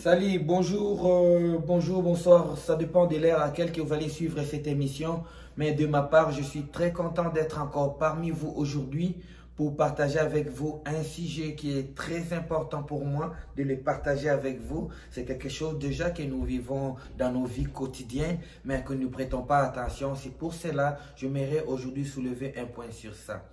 Salut, bonjour, bonjour, bonsoir. Ça dépend de l'heure à laquelle que vous allez suivre cette émission. Mais de ma part, je suis très content d'être encore parmi vous aujourd'hui pour partager avec vous un sujet qui est très important pour moi de le partager avec vous. C'est quelque chose déjà que nous vivons dans nos vies quotidiennes, mais que nous ne prêtons pas attention. C'est pour cela que j'aimerais aujourd'hui soulever un point sur ça.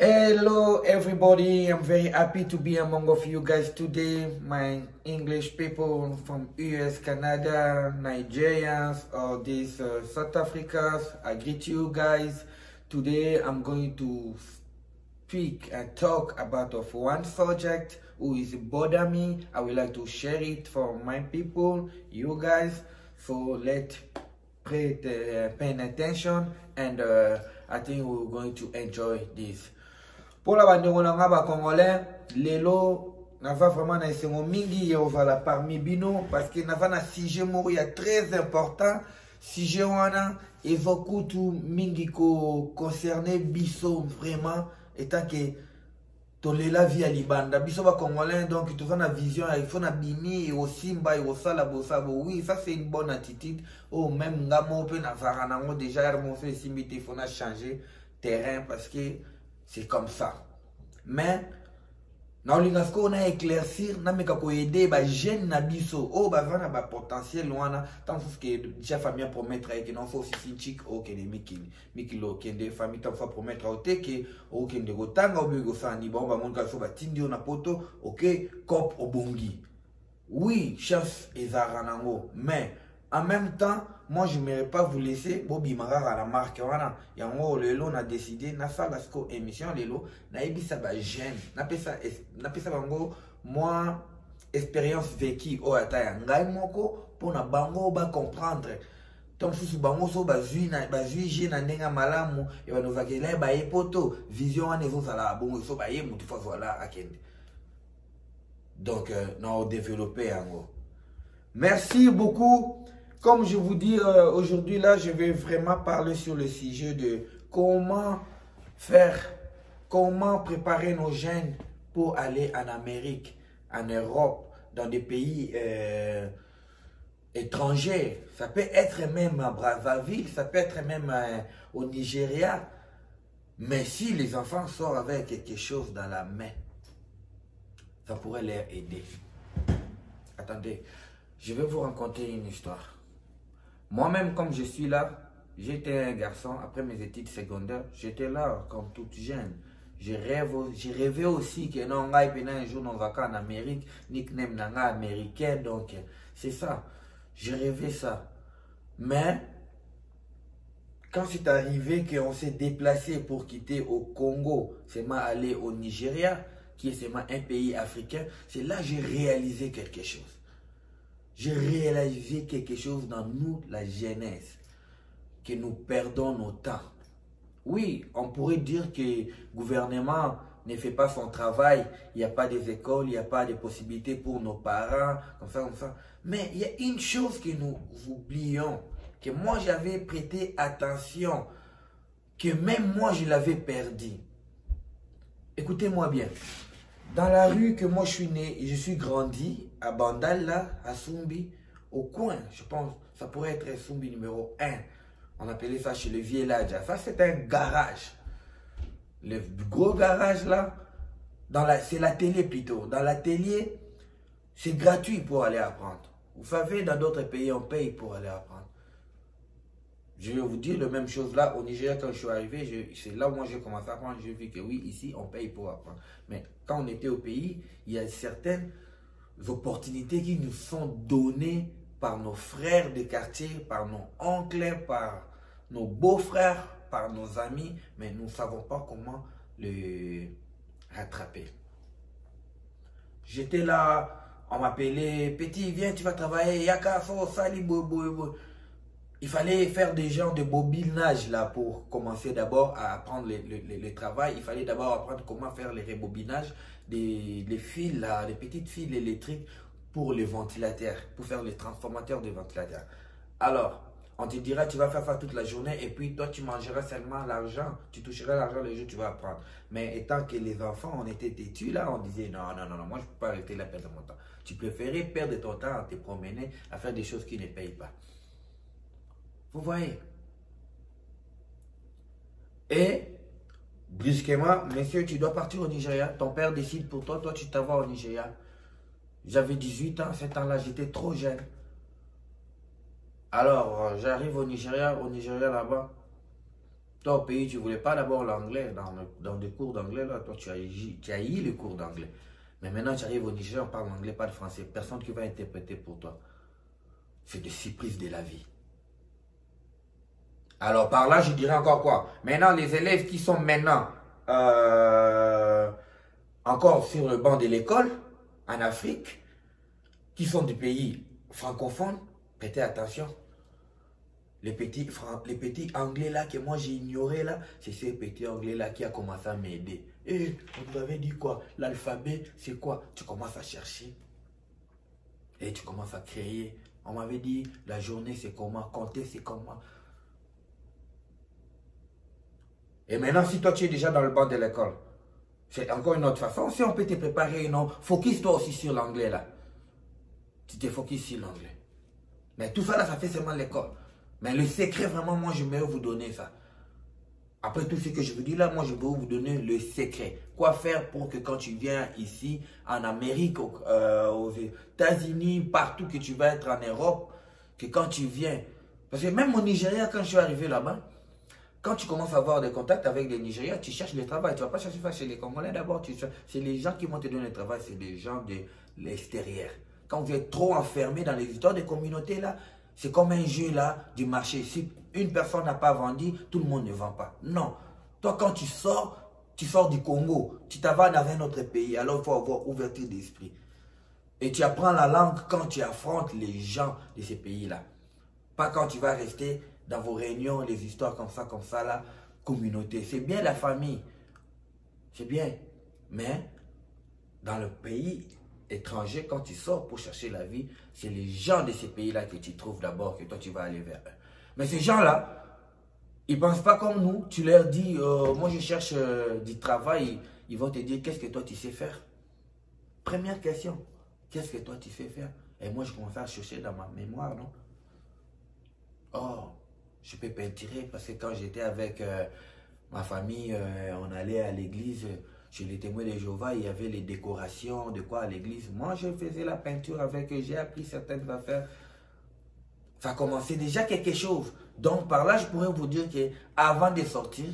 Hello everybody, I'm very happy to be among of you guys today, my English people from US, Canada, Nigerians, or these South Africans. I greet you guys. Today I'm going to speak and talk about of one subject who is bother me. I would like to share it for my people, you guys. So let's pay attention and I think we're going to enjoy this. Pour la bande de Congolais, lelo nava vraiment na esengo mingi ya ovala parmi bino parce que nava na sujet moko ya très important. Sujet wana evokutu mingi ko concerner biso vraiment étant que tolela via libanda biso ba Congolais, donc tu vas na vision il faut na bimi et aussi mba et osala bosabo. Oui, ça c'est une bonne attitude. Oh, même ngamo pe na varanango déjà mon fait simbité faut na changer terrain parce que c'est comme ça. Mais na olingasko na éclaircir na meka ko aider ba jeune na biso o ba vana ba potentiel wana tant que déjà famille promettre que non faut si chic o que les mikilo kende famille tant faut promettre au te que o kende go tanga o bigo sani bon ba mon kaso ba tindi na poto OK cop obongi. Oui, chef ezaranango, mais en même temps, moi je n'aimerais pas vous laisser Bobby Marara à la marque. Yango lelo na décidé na falasko émission lelo na ebisa ba jeune. Na pesa bango moi expérience vécue o ataya ngai moko pour na bango ba comprendre. Donc sous bango so ba zui na ndenga malamu e ba novakela ba epoto vision ane zo sala bongo so ba ye mutu fa voilà akende. Donc non développer yango. Merci beaucoup. Comme je vous dis aujourd'hui là, je vais vraiment parler sur le sujet de comment préparer nos jeunes pour aller en Amérique, en Europe, dans des pays étrangers. Ça peut être même à Brazzaville, ça peut être même au Nigeria. Mais si les enfants sortent avec quelque chose dans la main, ça pourrait les aider. Attendez, je vais vous raconter une histoire. Moi-même, comme je suis là, j'étais un garçon, après mes études secondaires, j'étais là comme toute jeune. J'ai rêvé aussi que non, un jour, on va en Amérique, nickname nanga américain, donc c'est ça. J'ai rêvé ça. Mais, quand c'est arrivé qu'on s'est déplacé pour quitter au Congo, c'est moi aller au Nigeria, qui est seulement un pays africain, c'est là que j'ai réalisé quelque chose. J'ai réalisé quelque chose dans nous, la jeunesse, que nous perdons nos temps. Oui, on pourrait dire que le gouvernement ne fait pas son travail, il n'y a pas des écoles, il n'y a pas de possibilités pour nos parents, comme ça. Mais il y a une chose que nous oublions, que moi j'avais prêté attention, que même moi je l'avais perdu. Écoutez-moi bien. Dans la rue que moi je suis né et je suis grandi, à Bandal, là, à Sumbi, au coin, je pense, ça pourrait être Sumbi numéro 1. On appelait ça chez le vieux Ladja. Ça, c'est un garage. Le gros garage, là, c'est l'atelier plutôt. Dans l'atelier, c'est gratuit pour aller apprendre. Vous savez, dans d'autres pays, on paye pour aller apprendre. Je vais vous dire la même chose là. Au Nigeria, quand je suis arrivé, c'est là où moi j'ai commencé à apprendre. J'ai vu que oui, ici, on paye pour apprendre. Mais quand on était au pays, il y a certaines opportunités qui nous sont données par nos frères de quartier, par nos oncles, par nos beaux-frères, par nos amis. Mais nous ne savons pas comment le rattraper. J'étais là, on m'appelait, petit, viens, tu vas travailler. Yaka, so, sali, boy. Il fallait faire des genres de bobinage là pour commencer d'abord à apprendre le travail. Il fallait d'abord apprendre comment faire les rebobinages des fils là, des petites fils électriques pour les ventilateurs, pour faire les transformateurs de ventilateurs. Alors, On te dira, tu vas faire ça toute la journée et puis toi, tu mangeras seulement l'argent. Tu toucheras l'argent le jour où tu vas apprendre. Mais étant que les enfants, on était têtus là, on disait, non, non, non, non, moi, je ne peux pas arrêter là, perdre mon temps. Tu préférais perdre ton temps à te promener, à faire des choses qui ne payent pas. Vous voyez? Et, brusquement, monsieur, tu dois partir au Nigeria. Ton père décide pour toi, toi, tu t'en vas au Nigeria. J'avais 18 ans, à cet temps-là, j'étais trop jeune. Alors, j'arrive au Nigeria là-bas. Toi, au pays, tu ne voulais pas d'abord l'anglais, dans des cours d'anglais, là, toi, tu as eu le cours d'anglais. Mais maintenant, tu arrives au Nigeria, on parle anglais, pas de français. Personne qui va interpréter pour toi. C'est des surprises de la vie. Alors, par là, je dirais encore quoi? Maintenant, les élèves qui sont maintenant encore sur le banc de l'école, en Afrique, qui sont des pays francophones, prêtez attention. Les petits anglais là que moi j'ai ignoré là, c'est ces petits anglais là qui a commencé à m'aider. Et on nous avait dit quoi? L'alphabet c'est quoi? Tu commences à chercher. Et tu commences à créer. On m'avait dit la journée c'est comment, compter c'est comment. Et maintenant si toi tu es déjà dans le banc de l'école, c'est encore une autre façon. Si on peut te préparer, non, focus-toi aussi sur l'anglais là. Tu te focus sur l'anglais. Mais tout ça là, ça fait seulement l'école. Mais le secret, vraiment, moi, je vais vous donner ça. Après tout ce que je vous dis là, moi, je vais vous donner le secret. Quoi faire pour que quand tu viens ici, en Amérique, aux États-Unis, partout que tu vas être en Europe, que quand tu viens... Parce que même au Nigeria, quand je suis arrivé là-bas, quand tu commences à avoir des contacts avec les Nigériens, tu cherches le travail. Tu ne vas pas chercher ça chez les Congolais d'abord. C'est les gens qui vont te donner le travail, c'est des gens de l'extérieur. Quand vous êtes trop enfermé dans les histoires des communautés là, c'est comme un jeu là du marché. Si une personne n'a pas vendu, tout le monde ne vend pas. Non. Toi, quand tu sors du Congo, tu t'en vas dans un autre pays. Alors, il faut avoir ouverture d'esprit. Et tu apprends la langue quand tu affrontes les gens de ces pays-là. Pas quand tu vas rester dans vos réunions, les histoires comme ça, là, communauté. C'est bien la famille. C'est bien. Mais, dans le pays étranger, quand tu sors pour chercher la vie, c'est les gens de ces pays-là que tu trouves d'abord, que toi tu vas aller vers eux. Mais ces gens-là, ils ne pensent pas comme nous. Tu leur dis, moi je cherche du travail, ils vont te dire, qu'est-ce que toi tu sais faire? Première question, qu'est-ce que toi tu sais faire? Et moi je commence à chercher dans ma mémoire, non? Oh, je peux peinturer parce que quand j'étais avec ma famille, on allait à l'église. Chez les témoins de Jéhovah, il y avait les décorations, de quoi à l'église. Moi, je faisais la peinture avec eux, j'ai appris certaines affaires. Ça commençait déjà quelque chose. Donc, par là, je pourrais vous dire qu'avant de sortir,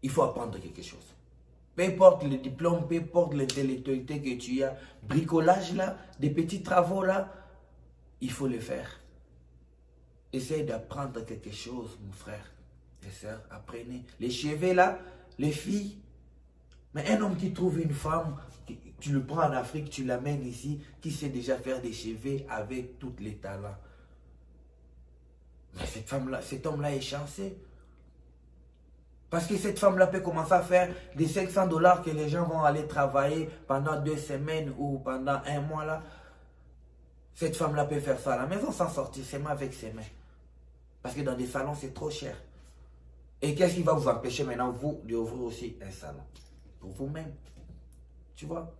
il faut apprendre quelque chose. Peu importe le diplôme, peu importe l'intellectualité que tu as, bricolage là, des petits travaux là, il faut le faire. Essaye d'apprendre quelque chose, mon frère. Les sœurs, apprenez. Les cheveux là, les filles. Mais un homme qui trouve une femme, tu le prends en Afrique, tu l'amènes ici, qui sait déjà faire des cheveux avec tous les talents. Mais cette femme-là, cet homme-là est chanceux. Parce que cette femme-là peut commencer à faire des 500 $ que les gens vont aller travailler pendant 2 semaines ou pendant 1 mois là. Cette femme-là peut faire ça à la maison sans sortir seulement avec ses mains. Parce que dans des salons, c'est trop cher. Et qu'est-ce qui va vous empêcher maintenant, vous, d'ouvrir aussi un salon? Pour vous-même. Tu vois?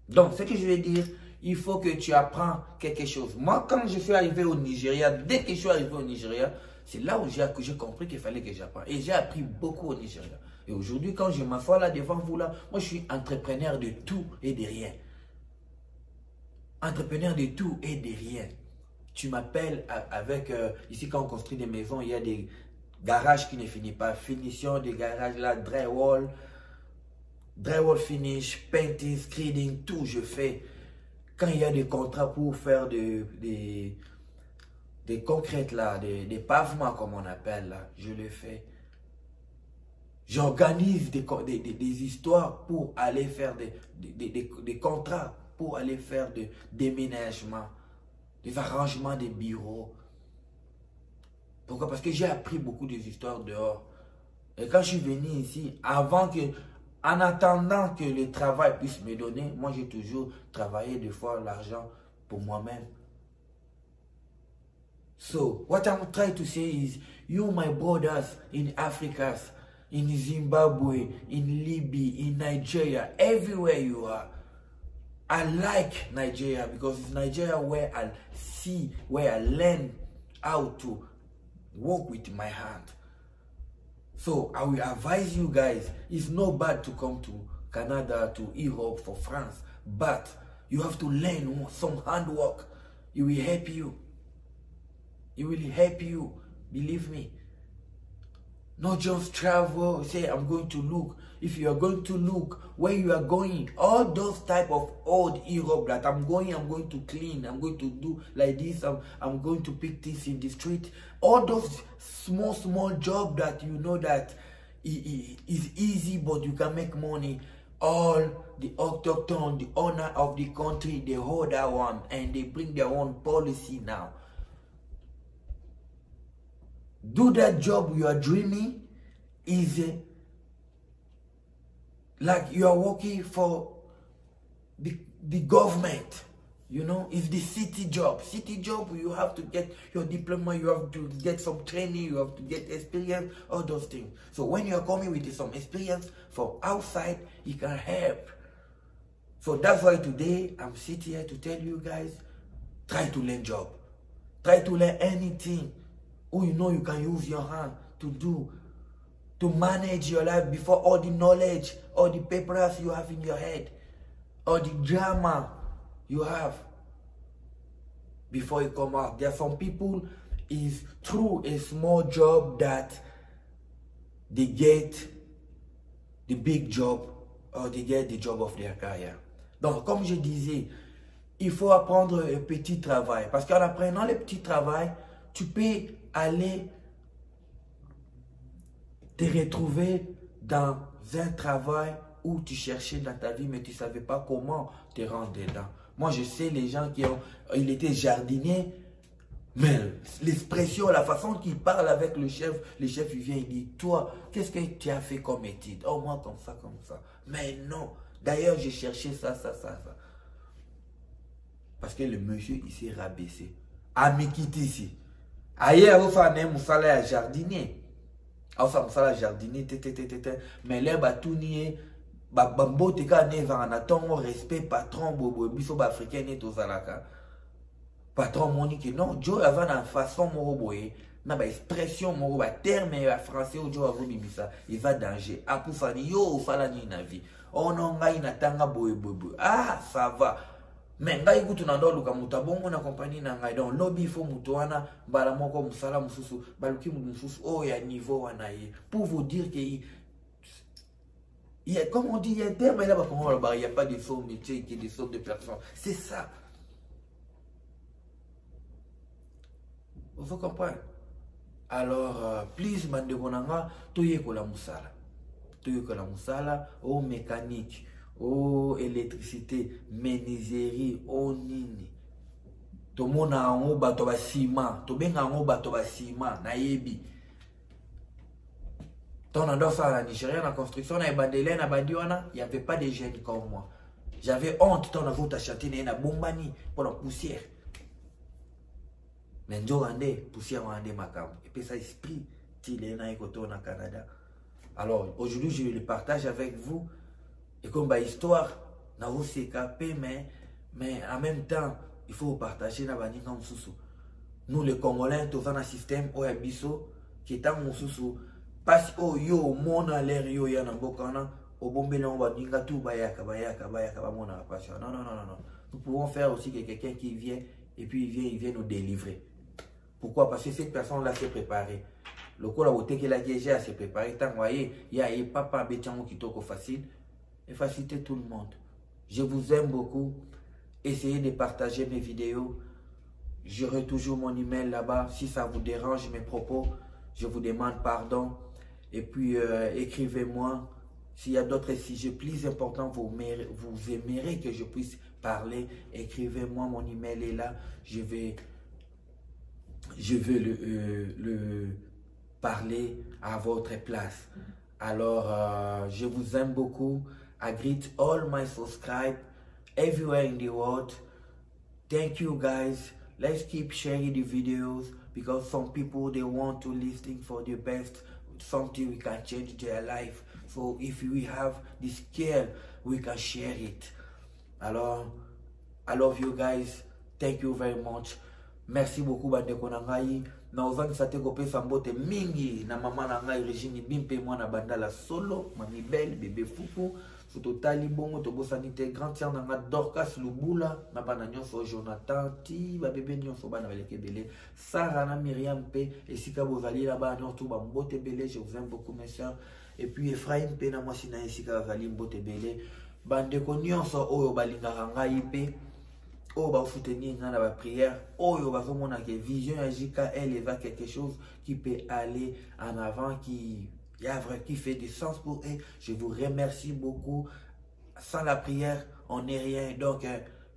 Donc, ce que je vais dire, il faut que tu apprends quelque chose. Moi, quand je suis arrivé au Nigeria, dès que je suis arrivé au Nigeria, c'est là où j'ai compris qu'il fallait que j'apprenne. Et j'ai appris beaucoup au Nigeria. Et aujourd'hui, quand je m'assois là devant vous, là, moi, je suis entrepreneur de tout et de rien. Entrepreneur de tout et de rien. Tu m'appelles avec... ici, quand on construit des maisons, il y a des garages qui ne finissent pas. Finition des garages là, drywall finish, painting, screeding, tout je fais. Quand il y a des contrats pour faire des concrètes là, des pavements comme on appelle là, je le fais. J'organise des histoires pour aller faire des contrats, pour aller faire des déménagements, des arrangements des bureaux. Pourquoi? Parce que j'ai appris beaucoup des histoires dehors. Et quand je suis venu ici, en attendant que le travail puisse me donner, moi j'ai toujours travaillé 2 fois l'argent pour moi-même. So what I'm trying to say is, you my brothers in Africa, in Zimbabwe, in Libya, in Nigeria, everywhere you are, I like Nigeria because it's Nigeria where I see, where I learn how to work with my hand. So I will advise you guys, it's not bad to come to Canada, to Europe, for France, but you have to learn some handwork. It will help you. It will help you, believe me. Not just travel, say I'm going to look. If you are going to look where you are going, all those type of old Europe that I'm going to clean, I'm going to do like this, I'm going to pick this in the street. All those small job that you know that is easy but you can make money. All the autochthon, the owner of the country, they hold that one and they bring their own policy now. Do that job you are dreaming is like you are working for the government. You know, it's the city job. City job, you have to get your diploma, you have to get some training, you have to get experience, all those things. So when you are coming with some experience from outside, it can help. So that's why today I'm sitting here to tell you guys, try to learn job. Try to learn anything. Oh, you know you can use your hand to do, to manage your life before all the knowledge, all the papers you have in your head, all the drama you have before you come out. There are some people is through a small job that they get the big job or they get the job of their career. Donc, comme je disais, il faut apprendre un petit travail. Parce qu'en apprenant les petits travails, tu peux aller te retrouver dans un travail où tu cherchais dans ta vie, mais tu ne savais pas comment te rendre dedans. Moi, je sais les gens qui ont... Il était jardinier, mais l'expression, la façon qu'il parle avec le chef il vient, il dit, toi, qu'est-ce que tu as fait comme étude? Oh, moi, comme ça, comme ça. Mais non. D'ailleurs, j'ai cherché ça. Parce que le monsieur, il s'est rabaissé. À me quitter ici. Ailleurs, on fait un salaire jardinier. On fait un salaire jardinier, mais là, bah, tout nier. Bambo te ka ne vanga ton respect patron bobo biso ba africain ne to zalaka patron monique non jo avant en façon moko boye na ba expression moko ba terme ya français o jo avo bimisa il va danger apufani yo fala ni na vie ono ngai na tanga boye ah ça va mais ngai kutu na ndolu ka mutabongo na compagnie na ngai donc lobby fo mutoana bala moko musala mususu baluki mususu o ya niveau wana ye pour vous dire que comme on dit, il y a un terme, il n'y a pas de faux métiers, il y a des sortes de personnes. C'est ça. Vous comprenez? Alors, please, mande bonanga, toye ko la musala. Toye ko la musala, au mécanique, au électricité, menuiserie, au nini. To mona en haut, bato ba ciment. To benga en haut, bato ba ciment. Na yebi. Dans la Nigeria, la construction, il n'y avait pas de jeunes comme moi. J'avais honte dans la voûte à châtiner na bombani pour la poussière. Mais poussière makam. Et puis ça esprit, il est au Canada. Alors aujourd'hui, je le partage avec vous. Et comme histoire, na vous s'écaper, mais en même temps, il faut partager na bani comme sous. Nous les Congolais, tous un système au abisso qui est en sous. Parce que yo mona l'air yo ya nambokana obombele on va dinga tout bayaka mona passion. Non. Nous pouvons faire aussi que quelqu'un qui vient et puis il vient nous délivrer. Pourquoi? Parce que cette personne là s'est préparée. Le coup la beauté qu'il a déjà s'est préparé. Tant voyez, il y a papa bétiango qui toko facile et faciliter tout le monde. Je vous aime beaucoup. Essayez de partager mes vidéos. J'aurai toujours mon email là-bas. Si ça vous dérange mes propos, je vous demande pardon. Et puis, écrivez-moi. S'il y a d'autres sujets plus importants, vous aimerez que je puisse parler. Écrivez-moi, mon email est là. Je vais le parler à votre place. Alors, je vous aime beaucoup. I greet all my subscribers everywhere in the world. Thank you guys. Let's keep sharing the videos. because some people, they want to listen for the best, something we can change their life. So if we have this care, we can share it. Alors, I love you guys. Thank you very much. Merci beaucoup bandeko na ngai. Na ozangisa te kopesa mbote mingi na mama na ngai Regine Bimpe mwana bandala solo, mami belle, bébé fufu. Totali bongo tobosani te grand tier na nga Dorcas Lubula na bana nyonso Jonathan ti ba bébé nyonso bana baleke belé Sarah na Myriam pe esika bozali la bana nyonso ba mbote belé, je vous aime beaucoup mes sœurs. Et puis Ephraim pe na mwasi na esika bazali mbote belé bandeko nyonso oyo balingaka ngai pe oyo ba soutenir nga na ba prière oyo bazomona ke vision ya JKL eza quelque chose qui peut aller en avant, qui fait du sens pour eux. Je vous remercie beaucoup. Sans la prière, on n'est rien. Donc,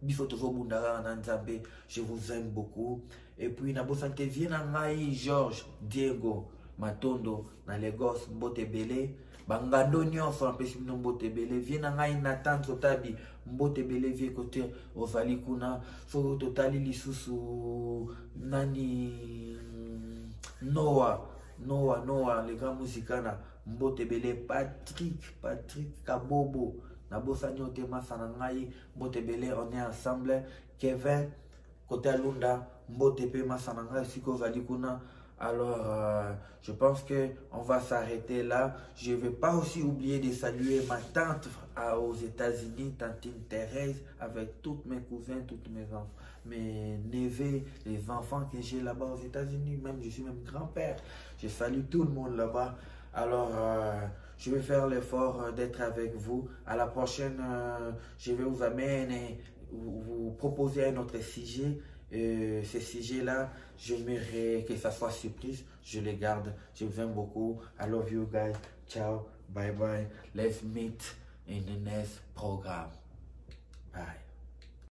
je vous aime beaucoup. Et puis, Nabo Santé, Vienangai, Georges, Diego, Matondo, na Lagos, Mbote Bele, Bangando Nyonso, Mpesi Mbote Bele, Vienangai, Nathan Sotabi, Mbote Bele, Vie Côté, Osali Kuna, So Totali Lisusu, Nani, Noah, les grands musiciens, Mbote Bele, Patrick Kabobo, Nabosani Otema Sanangai, Mbote Bele, on est ensemble, Kevin, Côté Alunda, Mbote Pema Sanangai, Siko Valikuna. Alors, je pense qu'on va s'arrêter là. Je ne vais pas aussi oublier de saluer ma tante aux États-Unis, tantine Thérèse, avec tous mes cousins, toutes mes enfants, mes neveux, les enfants que j'ai là-bas aux États-Unis. Même, je suis même grand-père. Je salue tout le monde là-bas. Alors, je vais faire l'effort d'être avec vous. À la prochaine, je vais vous amener, vous proposer un autre sujet. Ces sujets-là, j'aimerais que ça soit surprise. Je les garde. Je vous aime beaucoup. I love you guys. Ciao. Bye bye. Let's meet in the next program.